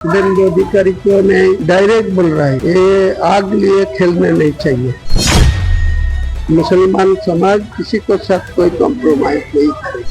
शुभेंदु अधिकारी को मैं डायरेक्ट बोल रहा है, ये आग लिए खेलने नहीं चाहिए। मुसलमान समाज किसी को साथ कोई कॉम्प्रोमाइज नहीं करे।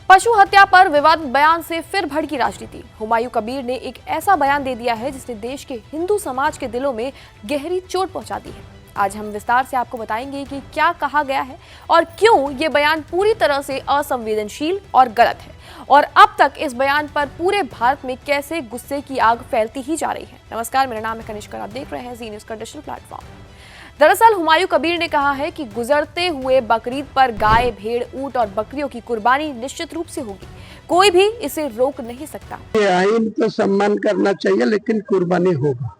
पशु हत्या पर विवादित बयान से फिर भड़की राजनीति। हुमायूं कबीर ने एक ऐसा बयान दे दिया है जिसने देश के हिंदू समाज के दिलों में गहरी चोट पहुंचा दी है। आज हम विस्तार से आपको बताएंगे कि क्या कहा गया है और क्यों ये बयान पूरी तरह से असंवेदनशील और गलत है, और अब तक इस बयान पर पूरे भारत में कैसे गुस्से की आग फैलती ही जा रही है। नमस्कार, मेरा नाम है कनिष्का, आप देख रहे हैं जी न्यूज़ का डिजिटल प्लेटफॉर्म। दरअसल हुमायूं कबीर ने कहा है कि गुजरते हुए बकरीद पर गाय, भेड़, ऊंट और बकरियों की कुर्बानी निश्चित रूप से होगी, कोई भी इसे रोक नहीं सकता। ये आइन तो सम्मान करना चाहिए, लेकिन कुर्बानी होगा,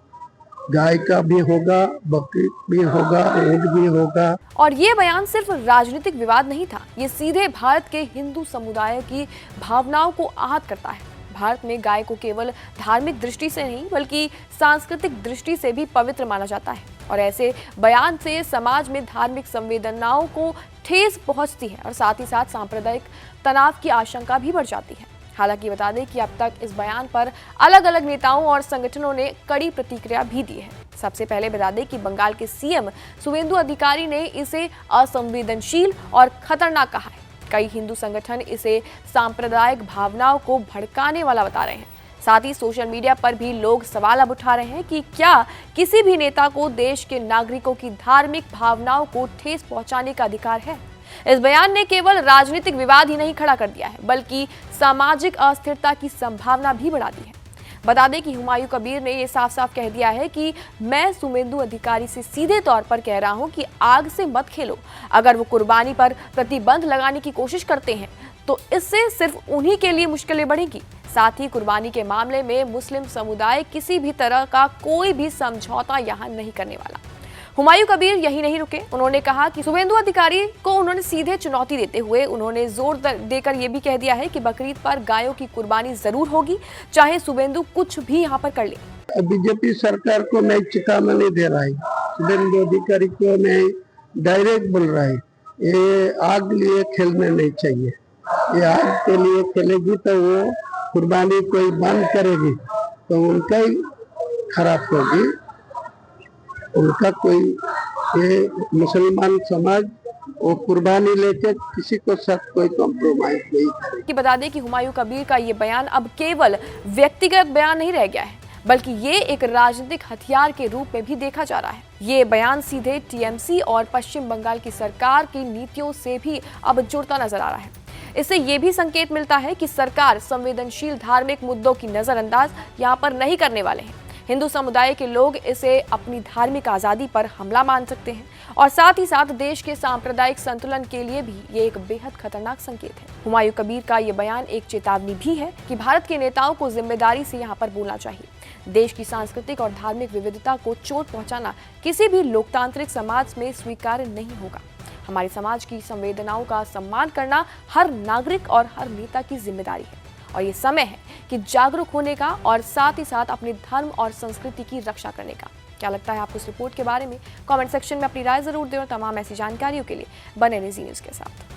गाय का भी होगा, बकरी भी होगा, ऊंट भी होगा। और ये बयान सिर्फ राजनीतिक विवाद नहीं था, ये सीधे भारत के हिंदू समुदाय की भावनाओं को आहत करता है। भारत में गाय को केवल धार्मिक दृष्टि से नहीं बल्कि सांस्कृतिक दृष्टि से भी पवित्र माना जाता है, और ऐसे बयान से समाज में धार्मिक संवेदनाओं को ठेस पहुंचती है और साथ ही साथ सांप्रदायिक तनाव की आशंका भी बढ़ जाती है। हालांकि बता दें कि अब तक इस बयान पर अलग अलग नेताओं और संगठनों ने कड़ी प्रतिक्रिया भी दी है। सबसे पहले बता दें कि बंगाल के सीएम शुवेंदु अधिकारी ने इसे असंवेदनशील और खतरनाक कहा है। कई हिंदू संगठन इसे सांप्रदायिक भावनाओं को भड़काने वाला बता रहे हैं। साथ ही सोशल मीडिया पर भी लोग सवाल अब उठा रहे हैं कि क्या किसी भी नेता को देश के नागरिकों की धार्मिक भावनाओं को ठेस पहुंचाने का अधिकार है। इस बयान ने केवल राजनीतिक विवाद ही नहीं खड़ा कर दिया है, बल्कि सामाजिक अस्थिरता की संभावना भी बढ़ा दी है। बता दें कि हुमायूं कबीर ने यह साफ साफ कह दिया है कि मैं शुवेंदु अधिकारी से सीधे तौर पर कह रहा हूं कि आग से मत खेलो। अगर वो कुर्बानी पर प्रतिबंध लगाने की कोशिश करते हैं तो इससे सिर्फ उन्हीं के लिए मुश्किलें बढ़ेंगी। साथ ही कुर्बानी के मामले में मुस्लिम समुदाय किसी भी तरह का कोई भी समझौता यहां नहीं करने वाला। हुमायूं कबीर यही नहीं रुके, उन्होंने कहा कि शुवेंदु अधिकारी को उन्होंने सीधे चुनौती देते हुए उन्होंने जोर देकर यह भी कह दिया है कि बकरीद पर गायों की कुर्बानी जरूर होगी, चाहे शुवेंदु कुछ भी यहाँ पर कर ले। बीजेपी सरकार को मैं चेतावनी दे रहा है, शुवेंदु अधिकारी को मैं डायरेक्ट बोल रहा है, ये आग लिए खेलने नहीं चाहिए। ये आग के लिए खेलेगी तो वो कुर्बानी कोई बंद करेगी तो उनका ही खराब होगी। उनका कोई, ये मुसलमान समाज वो कुर्बानी लेके किसी को साथ कोई कॉम्प्रोमाइज नहीं करे। कि बता दें कि हुमायूं कबीर का ये बयान अब केवल व्यक्तिगत बयान नहीं रह गया है, बल्कि ये एक राजनीतिक हथियार के रूप में भी देखा जा रहा है। ये बयान सीधे टीएमसी और पश्चिम बंगाल की सरकार की नीतियों से भी अब जुड़ता नजर आ रहा है। इससे ये भी संकेत मिलता है कि सरकार संवेदनशील धार्मिक मुद्दों की नजरअंदाज यहाँ पर नहीं करने वाले हैं। हिंदू समुदाय के लोग इसे अपनी धार्मिक आजादी पर हमला मान सकते हैं, और साथ ही साथ देश के सांप्रदायिक संतुलन के लिए भी ये एक बेहद खतरनाक संकेत है। हुमायूं कबीर का ये बयान एक चेतावनी भी है कि भारत के नेताओं को जिम्मेदारी से यहाँ पर बोलना चाहिए। देश की सांस्कृतिक और धार्मिक विविधता को चोट पहुंचाना किसी भी लोकतांत्रिक समाज में स्वीकार्य नहीं होगा। हमारे समाज की संवेदनाओं का सम्मान करना हर नागरिक और हर नेता की जिम्मेदारी है, और ये समय है कि जागरूक होने का और साथ ही साथ अपने धर्म और संस्कृति की रक्षा करने का। क्या लगता है आपको इस रिपोर्ट के बारे में? कमेंट सेक्शन में अपनी राय जरूर दें, और तमाम ऐसी जानकारियों के लिए बने रहिए जी न्यूज़ के साथ।